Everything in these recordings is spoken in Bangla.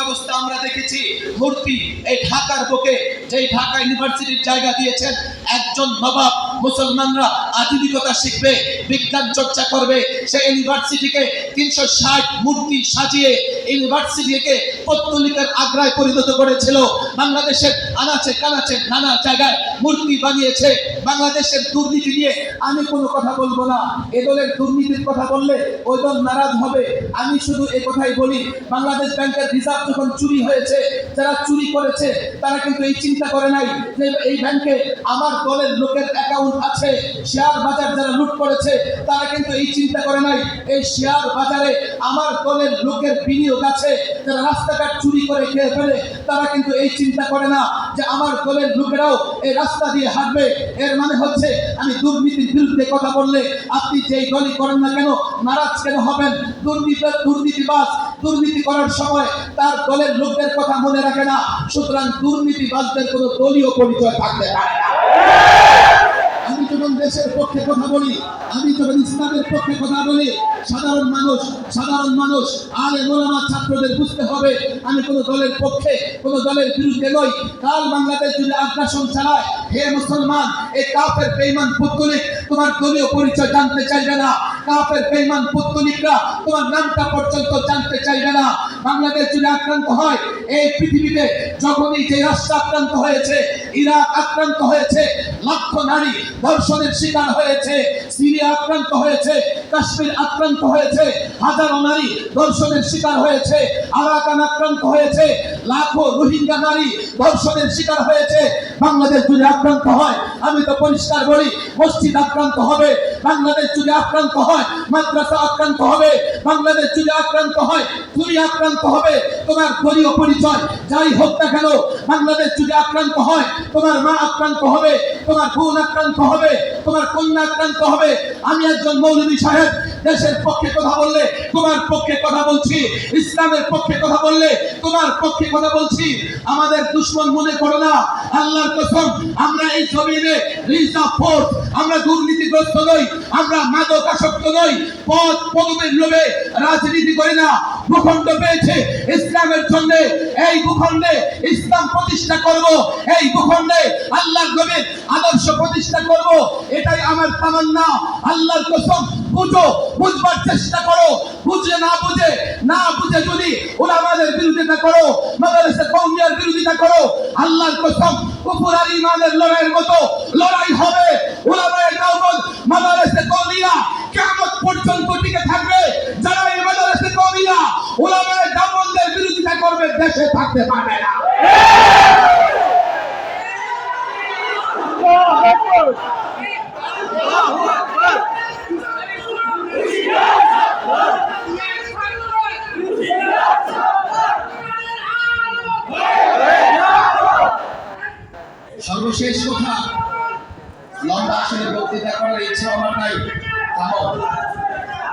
ব্যবস্থা আমরা দেখেছি। মূর্তি এই ঢাকার বুকে, যেই ঢাকা ইউনিভার্সিটির জায়গা দিয়েছেন, একজন নবাব মুসলমানরা আধুনিকতা শিখবে, বিজ্ঞান চর্চা করবে, সেই ইউনিভার্সিটিকে 360 মূর্তি সাজিয়ে ইউনিভার্সিটিকে পত্তলিকার আগ্রায় পরিণত করেছিল। বাংলাদেশের আনাচে কানাচে নানা জায়গায় মূর্তি বানিয়েছে। বাংলাদেশের দুর্নীতি নিয়ে আমি কোনো কথা বলবো না। এ দলের দুর্নীতির কথা বললে ওই দল নারাজ হবে। আমি শুধু এই কথাই বলি, বাংলাদেশ ব্যাংকের রিজার্ভ যখন চুরি হয়েছে, যারা চুরি করেছে তারা কিন্তু এই চিন্তা করে নাই যে এই ব্যাংকে আমার দলের লোকের অ্যাকাউন্ট আছে। শেয়ার বাজার যারা লুট করেছে তারা কিন্তু এই চিন্তা করে নাই এই শেয়ার বাজারে আমার দলের লোকের বিনিয়োগ আছে। যারা রাস্তাঘাট চুরি করে খেয়ে ফেলে তারা কিন্তু এই চিন্তা করে না যে আমার দলের লোকেরাও এই রাস্তা দিয়ে হাঁটবে। এর মানে হচ্ছে আমি দুর্নীতির বিরুদ্ধে কথা বললে আপনি যেই দলই করেন না কেন নারাজ কেন হবেন? দুর্নীতিবাজ দুর্নীতি করার সময় তার দলের লোকদের কথা মনে রাখে না। সুতরাং দুর্নীতিবাজদের কোনো দলীয় পরিচয় থাকতে পারে না। আমি যখন দেশের পক্ষে কথা বলি, আমি যখন ইসলামের পক্ষে কথা বলি, সাধারণ মানুষ আলেম ওলামা ছাত্রদের বুঝতে হবে আমি কোনো দলের পক্ষে কোনো দলের বিরুদ্ধে নই। কাল বাংলাদেশ যদি আগ্রাসন চালায়, হে মুসলমান, এই কাফের বেঈমান পুত্তলিক তোমার দলীয় পরিচয় জানতে চাইবে না। কাফের বেঈমান পুত্তলিকরা তোমার নামটা পর্যন্ত জানতে চাইবে না। বাংলাদেশ যদি আক্রান্ত হয়, এই পৃথিবীতে যখনই যে রাষ্ট্র আক্রান্ত হয়েছে, ইরাক আক্রান্ত হয়েছে, লক্ষ নারী ধর্ষণের শিকার হয়েছে, সিরিয়া আক্রান্ত হয়েছে, কাশ্মীর আক্রান্ত হয়েছে, হাজারো নারী ধর্ষণের শিকার হয়েছে, আরাকান আক্রান্ত হয়েছে, লাখো রোহিঙ্গা নারী ধর্ষণের শিকার হয়েছে। বাংলাদেশ যদি আক্রান্ত হয়, আমি তো পরিষ্কার বলি, মসজিদ আক্রান্ত হবে। বাংলাদেশ যদি আক্রান্ত হয়, মাদ্রাসা আক্রান্ত হবে। বাংলাদেশ যদি আক্রান্ত হয়, তুমি আক্রান্ত হবে। তোমার দলীয় পরিচয় যাই হোক না কেন, বাংলাদেশ যদি আক্রান্ত হয়, তোমার মা আক্রান্ত হবে, তোমার বোন আক্রান্ত হবে, তোমার কন্যা আক্রান্ত হবে। আমি একজন মৌলভী সাহেব, দেশের পক্ষে কথা বললে তোমার পক্ষে কথা বলছি, ইসলামের পক্ষে কথা বললে তোমার পক্ষে কথা বলছি। আমাদের দুশ্মন মনে করো না। আল্লাহর কসম, আমরা এই জমিনে রিজার্ভ ফোর্স, আমরা দুর্নীতিগ্রস্ত নই, আমরা মাদকাসক্ত নই, পদ পদবীর লোভে রাজনীতি করি না। ভূখণ্ড পেয়েছে ইসলামের জন্য, এই ভূখণ্ডে ইসলাম প্রতিষ্ঠা করব, এই ভূখণ্ডে আল্লাহর নবীর আদর্শ প্রতিষ্ঠা করব, এটাই আমার তামান্না। আল্লাহর কসম, বুঝবার চেষ্টা করো। বুঝে না বুঝে যদি উলামাদের বিরোধিতা করো, মাদ্রাসা কওমিয়ার বিরোধিতা করো, আল্লাহর কসম কুফর আর ঈমানের লড়াইয়ের মতো লড়াই হবে। উলামায়ে দেওবন্দ মাদ্রাসা কওমিয়া কিয়ামত পর্যন্ত টিকে থাকবে। যারা এই মাদ্রাসা কওমিয়া উলামায়ে দেওবন্দের বিরোধিতা করবে, দেশে থাকতে পারবে না। সর্বশেষ কথা, লম্বা আসলে বক্তৃতা করার ইচ্ছা আমার নাই।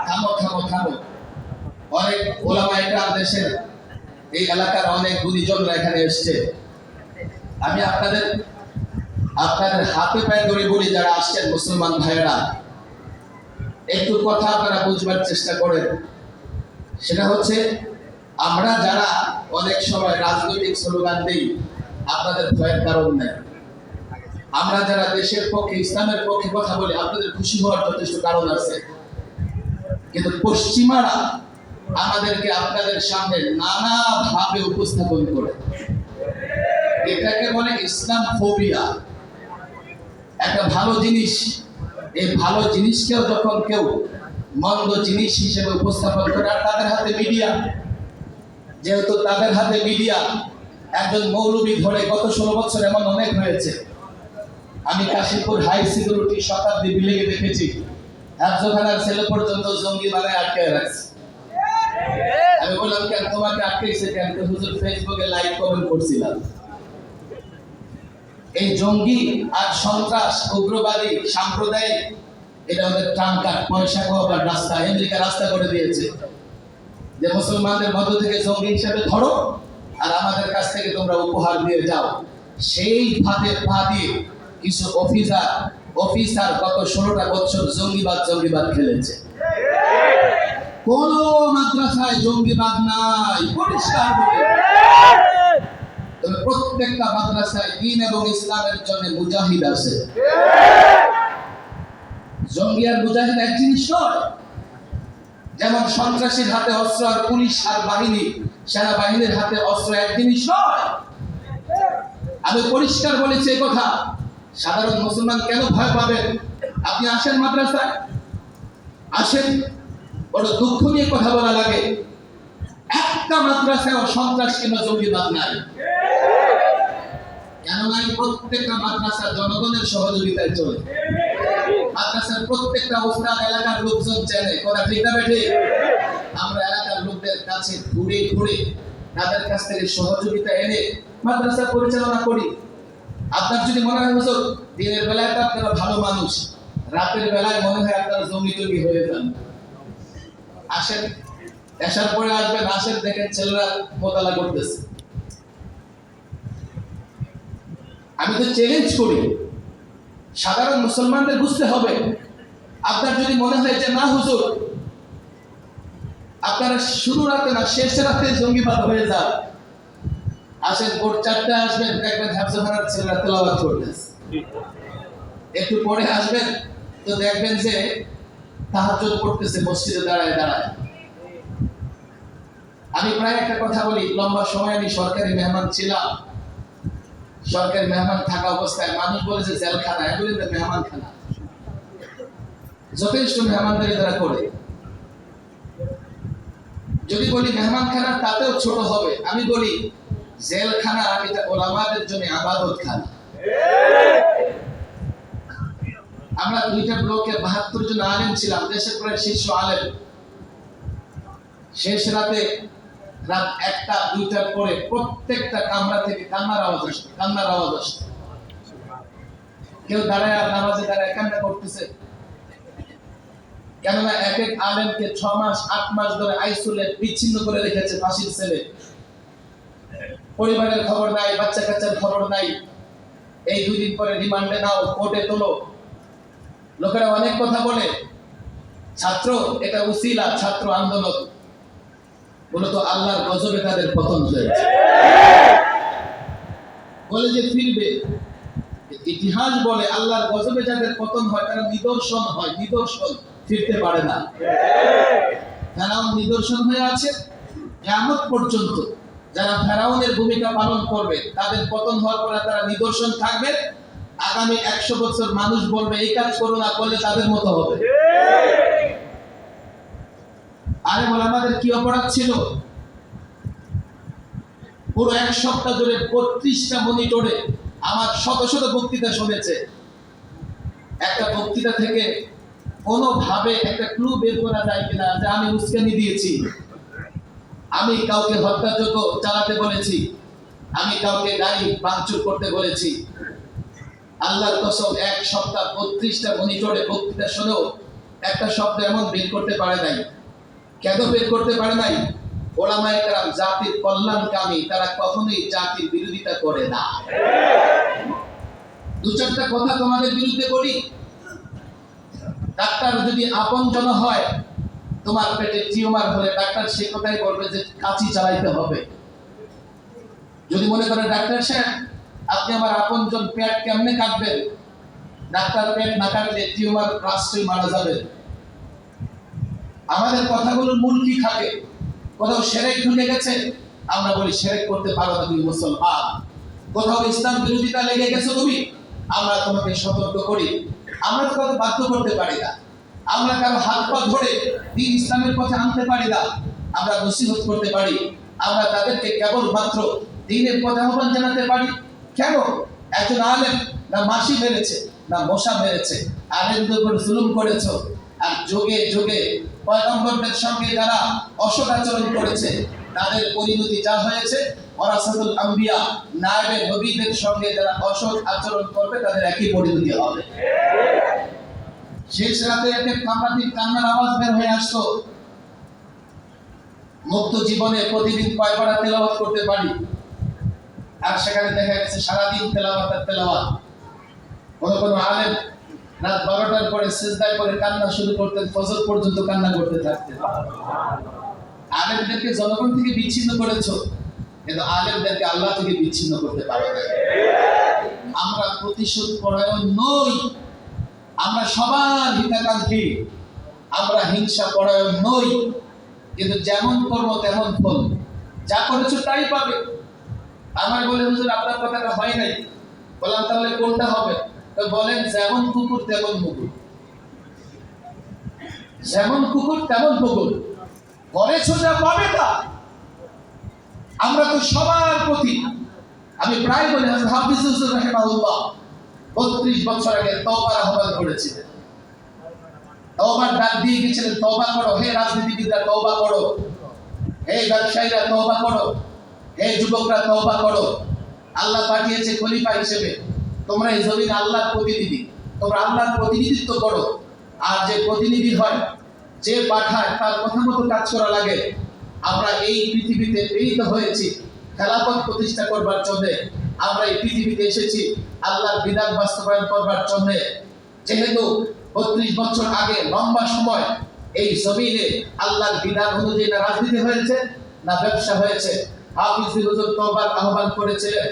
থামো। অনেক ওলামা একরাম দেশের এই এলাকার অনেক গুণীজনরা এখানে এসছে। আমি আপনাদের হাতে পায়ে ধরে বলি, যারা আসছেন মুসলমান ভাইয়েরা, একটু কথা আপনারা বুঝবার চেষ্টা করেন। সেটা হচ্ছে, আমরা যারা অনেক সময় রাজনৈতিক স্লোগান দিই, আপনাদের ভয়ের কারণ নেই। আমরা যারা দেশের পক্ষে ইসলামের পক্ষে কথা বলি, আপনাদের খুশি হওয়ার যথেষ্ট কারণ আছে। কিন্তু পশ্চিমারা আমাদেরকে আপনাদের সামনে নানাভাবে উপস্থাপন করে, এটাকে বলে ইসলাম ফোবিয়া। একটা ভালো জিনিস, এই ভালো জিনিসকেও যখন কেউ মন্দ জিনিস হিসেবে উপস্থাপন করে, আর তাদের হাতে মিডিয়া, যেহেতু তাদের হাতে মিডিয়া, একজন মৌলবী ধরে গত 16 বছর এমন অনেক হয়েছে। আমি কাশীপুর হাই সিকিউরিটি শতাব্দী বিল্ডিংয়ে দেখেছি, হেফজখানার ছেলে পর্যন্ত জঙ্গি বানায় আটকে রাখছে। আমি বললাম, কেন তোমাকে আটকেছে কেন? হুজুর ফেসবুকে লাইক কমেন্ট করছিলাম। এই জঙ্গি আর সন্ত্রাস, উগ্রবাদী, সাম্প্রদায়িক, এটা ওদের ট্রাম্প কার্ড, পয়সা খাওয়ার রাস্তা, আমেরিকা রাস্তা করে দিয়েছে যে মুসলমানদের মধ্য থেকে জঙ্গি হিসেবে ধরো আর আমাদের কাছ থেকে তোমরা উপহার দিয়ে যাও। সেই ফাঁদে পা দিয়ে কিছু অফিসার গত 16টা বছর জঙ্গিবাদ খেলেছে। কোন মাদ্রাসায় জঙ্গিবাদ নাই, পরিষ্কার বলে। প্রত্যেকটা মাদ্রাসায় দ্বীন এবং ইসলামের জন্য মুজাহিদ আছে। জঙ্গি আর মুজাহিদ এক জিনিস নয়। যেমন সন্ত্রাসীর হাতে অস্ত্র আর পুলিশ আর বাহিনী সেনাবাহিনীর হাতে অস্ত্র এক জিনিস নয়। আমি পরিষ্কার বলেছি এই কথা। সাধারণ মুসলমান কেন ভয় পাবেন? আপনি আসেন মাদ্রাসায়, আসেন, বড় দুঃখ নিয়ে কথা বলা লাগে, একটা মাদ্রাসায় সন্ত্রাস কিংবা জঙ্গিবাদ নাই। কেন নাই? প্রত্যেকটা মাদ্রাসা জনগণের সহযোগিতায় চলে। মাদ্রাসার প্রত্যেকটা উস্তাদ এলাকার লোকজন চেনে, কথা ঠিক না বেঠে? আমরা এলাকার লোকদের কাছে ঘুরে ঘুরে তাদের কাছ থেকে সহযোগিতা এনে মাদ্রাসা পরিচালনা করি। আপনার যদি মনে হয় হুজুর দিনের বেলায় তো আপনারা ভালো মানুষ, রাতের বেলায় মনে হয় আপনারা জঙ্গি টঙ্গি হয়ে যান, আসেন, আসার পরে আসবেন, আসেন, দেখেন ছেলেরা মোতালা করতেছে। আমি তো চ্যালেঞ্জ করি, সাধারণ মুসলমানদের বুঝতে হবে। আপনার যদি মনে হয় যে না হুজুর আপনারা শুরু রাতে না শেষ রাতে জঙ্গিবাদ হয়ে যান, আসেন, ভোর 4টায় আসবেন, দেখবেন হাফসাখানার ছেলেরা তেলাওয়াত করতেছে। একটু পরে আসবেন তো দেখবেন যে তাহাজ্জুদ পড়তেছে মসজিদে দাঁড়ায় দাঁড়ায়। আমি প্রায় একটা কথা বলি, লম্বা সময় আমি সরকারি মেহমান ছিলাম। সরকারি মেহমান থাকা অবস্থায় মানুষ বলে যে জেলখানা, এগুলি তো মেহমানখানা, যথেষ্ট মেহমানদারি তারা করে। যদি বলি মেহমানখানা তাতেও ছোট হবে, আমি বলি জেলখানা এটা ওলামাদের জন্য ইবাদত খানা। আমরা দুইটা ব্লকে 72 জন আলেম ছিলাম, দেশের প্রায় শীর্ষ আলেম। শেষ রাতে রাত 1টা 2টার পরে প্রত্যেকটা কামরা থেকে কান্নার আওয়াজ আসতো, কান্নার আওয়াজ আসতো। কেউ দাঁড়ায় আর নামাজে দাঁড়ায় কান্না করতেছে। কেননা এক এক আলেমকে 6 মাস 8 মাস ধরে আইসোলেট বিচ্ছিন্ন করে রেখেছে ফাঁসির ছেলে। পরিবারের খবর নাই, বাচ্চা কাচ্চার খবর নাই। এই 2 দিন পরে রিমান্ডে নাও, কোর্টে তোলো। লোকেরা অনেক কথা বলে, ছাত্র এটা উসিলা, ছাত্র আন্দোলন। মূলত আল্লাহর গজবে তাদের পতন হয়েছে। বলে যে ফিরবে, ইতিহাস বলে আল্লাহর গজবে যাদের পতন হয় তারা নিদর্শন হয়, নিদর্শন, ফিরতে পারে না। ফেরাউন নিদর্শন হয়ে আছে কিয়ামত পর্যন্ত। যারা ফেরাউনের ভূমিকা পালন করবে তাদের পতন হওয়ার পরে তারা নিদর্শন থাকবে। আগামী 100 বছর মানুষ বলবে এই কাজ করো না, করলে তাদের মতো হবে। আরে আমাদের কি অপরাধ ছিল? পুরো 1 সপ্তাহ ধরে 32টা মনিটরে আমার শত শত বক্তৃতা শুনেছে। একটা বক্তৃতা থেকে কোনোভাবে একটা ক্লু বের করা যায় কিনা যে আমি উস্কানি দিয়েছি, আমি কাউকে হত্যাযজ্ঞ চালাতে বলেছি, আমি কাউকে গাড়ি ভাঙচুর করতে বলেছি। আল্লাহর কসম 1 সপ্তাহ 32টা মনিটরে বক্তৃতা শুনেও একটা শব্দ এমন বের করতে পারে নাই। কেন বের করতে পারে নাই? ওলামায়ে কেরাম জাতির কল্যাণকামী, তারা কখনোই জাতির বিরোধিতা করে না। 2-4টা কথা তোমাদের বিরুদ্ধে বলি। ডাক্তার যদি আপনজন হয়, তোমার পেটে টিউমার হলে ডাক্তার সে কথাই বলবে যে কাঁচি চালাইতে হবে। যদি মনে করেন ডাক্তার সাহেব আপনি আমার আপনজন, পেট কেমনে কাটবেন? ডাক্তার পেট না কাটলে টিউমার রাষ্ট্রই মারা যাবে। আমাদের কথাগুলোর মূল কি থাকে? কোথাও শিরক ঢুকে গেছে, আমরা বলি শিরক করতে পারো না তুমি মুসলমান। কোথাও ইসলাম বিরোধিতা লেগে গেছে তুমি, আমরা তোমাকে সতর্ক করি। আমরা তো কাউকে বাধ্য করতে পারি না, আমরা কারো হাত পা ধরে দ্বীন ইসলামের পথে আনতে পারি না। আমরা নসিহত করতে পারি, আমরা তাদেরকে কেবলমাত্র দ্বীনের পথে আহ্বান জানাতে পারি। কেন? একজন আলেম না মাসি মেরেছে, না মশা মেরেছে, আলেমদের উপর জুলুম করেছো, আর যুগে যুগে পয়গম্বরদের সঙ্গে যারা অসৎ আচরণ করেছে তাদের পরিণতি যা হয়েছে, ওয়ারাসাতুল আম্বিয়া, নায়েবে নবীদের সঙ্গে যারা অসৎ আচরণ করবে তাদের একই পরিণতি হবে। শেষ রাতে একটা সাংঘাতিক কান্নার আওয়াজ বের হয়ে আসতো। মুক্ত জীবনে প্রতিদিন কয়বার তেলাওয়াত করতে পারি, আর সেখানে দেখা গেছে সারাদিন তেলাওয়াত আর তেলাওয়াত। কোনো আলেম রাত 12টার পরে সিজদায় করে কান্না শুরু করতেন, ফজর পর্যন্ত কান্না করতে থাকতেন। আলেমদেরকে জনগণ থেকে বিচ্ছিন্ন করেছো, কিন্তু আলেমদেরকে আল্লাহ থেকে বিচ্ছিন্ন করতে পারে না। আমরা প্রতিশোধ পরায়ণ নই, আমরা সবার হিতাকাঙ্ক্ষী, আমরা হিংসা পরায়ণ নই, কিন্তু যেমন কর্ম তেমন ফল, যা করেছো তাই পাবে। আমার বলে হুজুর আপনার কথাটা হয় নাই, বললাম তাহলে কোনটা হবে? তো বলেন যেমন কুকুর তেমন মুকুর, যেমন কুকুর তেমন কুকুর, করেছো যা পাবে তা। আমরা তো সবার প্রতি, আমি প্রায় বলি হাফিজ হুজুর রাহিমাহুল্লাহ 32 বছর আগে তওবার আহ্বান করেছিলেন, তওবার ডাক দিয়ে গেছিলেন, তওবা করো হে রাজনীতিবিদরা, তওবা করো হে ব্যবসায়ীরা, তওবা করো হে যুবকরা, তওবা করো। আল্লাহ পাঠিয়েছে খলিফা হিসেবে, তোমরা এই জমিন আল্লাহর প্রতিনিধি, তোমরা আল্লাহর প্রতিনিধিত্ব করো। আর যে প্রতিনিধি হয়, যে পাঠায়, তার কথা মতো কাজ করা লাগে। আমরা এই পৃথিবীতে প্রেরিত হয়েছি খেলাফত প্রতিষ্ঠা করবার জন্য, আমরা এই পৃথিবীতে এসেছি আল্লাহর বিধান বাস্তবায়ন করবার জন্য। যেহেতু 32 বছর আগে লম্বা সময় এই জমিনে আল্লাহর বিধান অনুযায়ী না রাজনীতি হয়েছে না ব্যবসা হয়েছে, হাফিজ হুজুর তওবার আহ্বান করেছিলেন।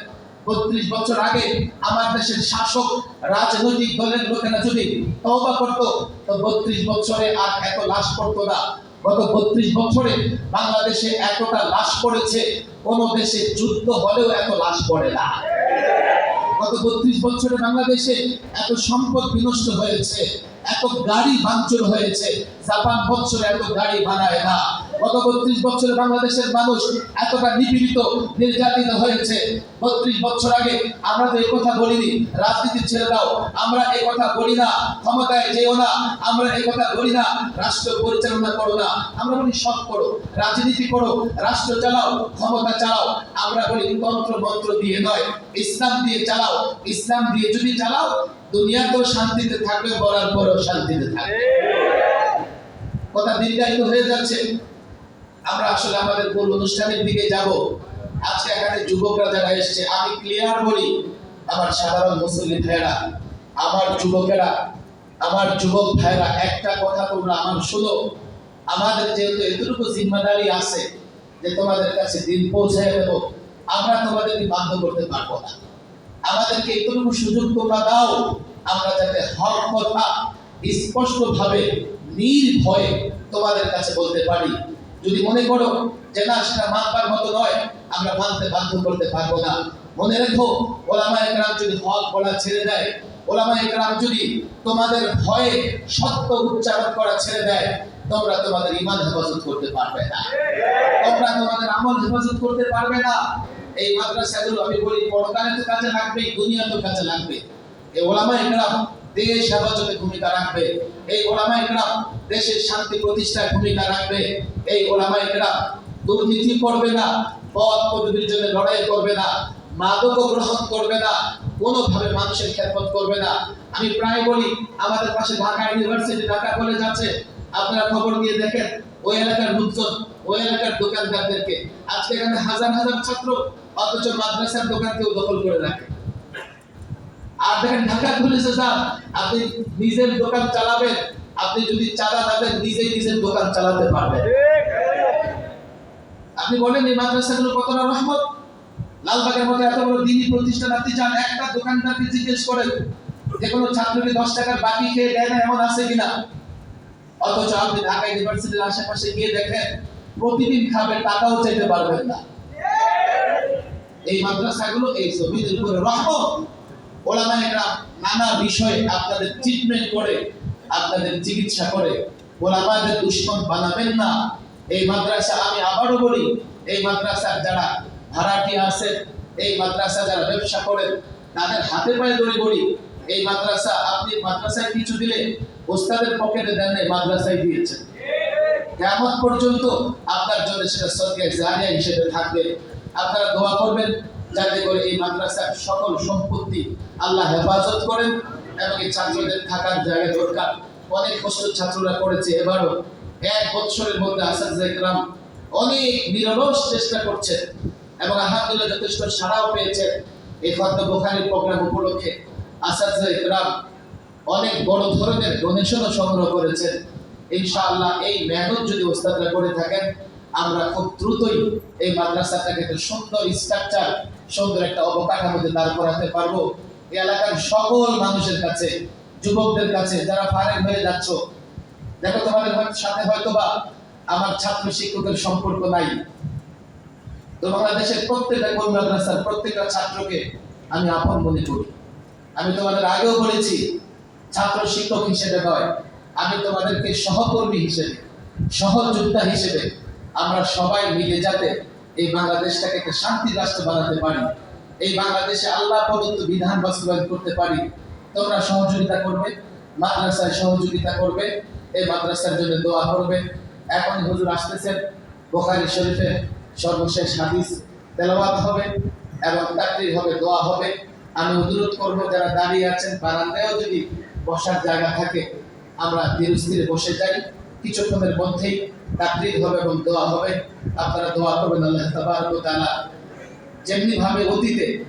32 বছর আগে আমার দেশের শাসক রাজনৈতিক দলের লোকেরা যদি তওবা করতো, তো 32 বছরে আর এত লাশ পড়তো না। গত 32 বছরে বাংলাদেশে এতটা লাশ পড়েছে, কোন দেশে যুদ্ধ হলেও এত লাশ পড়ে না। গত 32 বছরে বাংলাদেশে এত সম্পদ বিনষ্ট হয়েছে, এত গাড়ি ভাঙচুর হয়েছে, জাপান বছরে এত গাড়ি বানায় না। গত 32 বছরে বাংলাদেশের মানুষ এতটা নিপীড়িত নির্যাতিত হয়েছে। 32 বছর আগে আমরা তো এই কথা বলিনি রাজনীতি ছেড়ে দাও, আমরা এই কথা বলি না ক্ষমতায় যেও না, আমরা এই কথা বলি না রাষ্ট্র পরিচালনা করো না, আমরা বলি সব করো, রাজনীতি করো, রাষ্ট্র চালাও, ক্ষমতা চালাও। আমরা বলি তন্ত্র মন্ত্র দিয়ে নয়, ইসলাম দিয়ে চালাও। ইসলাম দিয়ে যদি চালাও, দুনিয়া তো শান্তিতে থাকবে, বলার পরও শান্তিতে থাকবে। কথা দীর্ঘায়িত হয়ে যাচ্ছে, আমরা আসলে আমাদের মূল অনুষ্ঠানের দিকে যাব। আজকে এখানে যুবকরা যারা এসেছে, আমি ক্লিয়ার বলি, আমার সাধারণ মুসলিম ভাইরা, আমার যুবকেরা, আমার যুবক ভাইরা, একটা কথা তোমরা আমার শোনো। আমাদের যেহেতু এতটুকু জিম্মাদারি আছে যে তোমাদের কাছে দিন পৌঁছায় দেব, আমরা তোমাদেরকে বাধ্য করতে পারবো না। আমাদেরকে এতটুকু সুযোগ তোমরা দাও, আমরা যাতে হক কথা স্পষ্টভাবে নির্ভয়ে তোমাদের কাছে বলতে পারি। যদি মনে করো যে না সেটা মানবার মতো নয়, আমরা মানতে বাধ্য করতে পারবো না। মনে রেখো, ওলামায়ে কেরাম যদি হক বলা ছেড়ে দেয়, ওলামায়ে কেরাম যদি তোমাদের ভয়ে সত্য উচ্চারণ করা ছেড়ে দেয়, তোমরা তোমাদের ঈমান হেফাজত করতে পারবে না, তোমরা তোমাদের আমল হেফাজত করতে পারবে না। এই মাদ্রাসাগুলো আমি বলি পরকালে তো কাজে লাগবে, দুনিয়া তো কাজে লাগবে। এই ওলামায়ে কেরাম দেশ হেফাজতে ভূমিকা রাখবে, এই ওলামায়ে কেরাম দেশের শান্তি প্রতিষ্ঠায় ভূমিকা রাখবে, এই ওলামায়ে কেরাম দুর্নীতি করবে না, পদ পদবীর জন্য লড়াই করবে না, মাদক গ্রহণ করবে না, কোনোভাবে মানুষের খেদমত করবে না। আমি প্রায় বলি আমাদের পাশে ঢাকা ইউনিভার্সিটি, ঢাকা কলেজ আছে, আপনারা খবর নিয়ে দেখেন ওই এলাকার লোকজন, ওই এলাকার দোকানদারদেরকে, আজকে এখানে হাজার হাজার ছাত্র, অথচ মাদ্রাসার দোকান কেউ দখল করে রাখে। আর দেখেন ঢাকা পুলিশে যান, আপনি নিজের দোকান চালাবেন, আপনি যদি চাঁদা না দেন নিজেই নিজের দোকান চালাতে পারবেন। আপনি বলেন এই মাদ্রাসাগুলো কতটা রহমত। লালবাগের মতো এত বড় দ্বীনি প্রতিষ্ঠান, আপনি যান একটা দোকানদারকে জিজ্ঞেস করেন যে কোনো ছাত্রকে 10 টাকার বাকি খেয়ে দেয় না এমন আছে কিনা। অথচ আপনি ঢাকা ইউনিভার্সিটির আশেপাশে গিয়ে দেখেন প্রতিদিন খাবে, টাকাও চাইতে পারবেন না। এই মাদ্রাসাগুলো এই জমিনের উপরে রহমত। ওলামায়ে কেরাম নানা বিষয়ে আপনাদের ট্রিটমেন্ট করে, আপনাদের চিকিৎসা করে। ওলামাদের দুশমন বানাবেন না। এই মাদ্রাসা, আমি আবারও বলি, এই মাদ্রাসার যারা ভাড়াটিয়া আছেন, এই মাদ্রাসা যারা ব্যবসা করেন, তাদের হাতে পায়ে ধরে বলি, এই মাদ্রাসা, আপনি মাদ্রাসায় কিছু দিলে ওস্তাদের পকেটে দেন নাই, মাদ্রাসায় দিয়েছেন। কিয়ামত পর্যন্ত আপনার জন্য সেটা সদকায়ে জারিয়া হিসেবে থাকবে। আপনারা দোয়া করবেন যাতে করে এই মাদ্রাসার সকল সম্পত্তি আল্লাহ হেফাজত করেন, এবং এই ছাত্রদের থাকার জায়গা দরকার। অনেক বছর ছাত্ররা করেছে, এবারও 1 বছরের মধ্যে আসাদুজ্জাহ ইকরাম অনেক নিরলস চেষ্টা করছেন, এবং আলহামদুলিল্লাহ যথেষ্ট সাড়াও পেয়েছেন। এই খতম বুখারীর প্রোগ্রাম উপলক্ষে আসাদুজ্জাহ ইকরাম অনেক বড় ধরনের ডোনেশনও সংগ্রহ করেছেন। ইনশাআল্লাহ এই মেহনত যদি ওস্তাদরা করে থাকেন, আমরা খুব দ্রুতই এই মাদ্রাসাটাকে একটা সুন্দর স্ট্রাকচার, সুন্দর একটা অবকাঠামোতে দাঁড় করাতে পারবো। এই এলাকার সকল মানুষের কাছে, যুবকদের কাছে যারা ফারেক হয়ে যাচ্ছ, দেখো তোমাদের সাথে হয়তোবা আমার ছাত্র শিক্ষকের সম্পর্ক নাই, তো বাংলাদেশের প্রত্যেকটা কোন মাদ্রাসার প্রত্যেকটা ছাত্রকে আমি আপন মনে করি। আমি তোমাদের আগেও বলেছি, ছাত্র শিক্ষক হিসেবে নয়, আমি তোমাদেরকে সহকর্মী হিসেবে, সহযোদ্ধা হিসেবে আমরা সবাই মিলে যাতে এই বাংলাদেশটাকে একটা শান্তির রাষ্ট্র বানাতে পারি, এই বাংলাদেশে আল্লাহ প্রদত্ত বিধান বাস্তবায়ন করতে পারি। তোমরা সহযোগিতা করবে, মাদ্রাসায় সহযোগিতা করবে, এই মাদ্রাসার জন্য দোয়া করবে। এখন হুজুর আসতেছেন, বুখারী শরীফে সর্বশেষ হাদিস তেলাওয়াত হবে এবং তাকরীর হবে, দোয়া হবে। আমি অনুরোধ করব যারা দাঁড়িয়ে আছেন, বারান্দায়ও যদি বসার জায়গা থাকে আমরা ধীরে ধীরে বসে যাই, কিছুক্ষণের মধ্যেই তাকরীর হবে এবং দোয়া হবে। আপনারা দোয়া করবেন আল্লাহ তাবারক ওয়া তাআলা যেমনি ভাবে অতীতে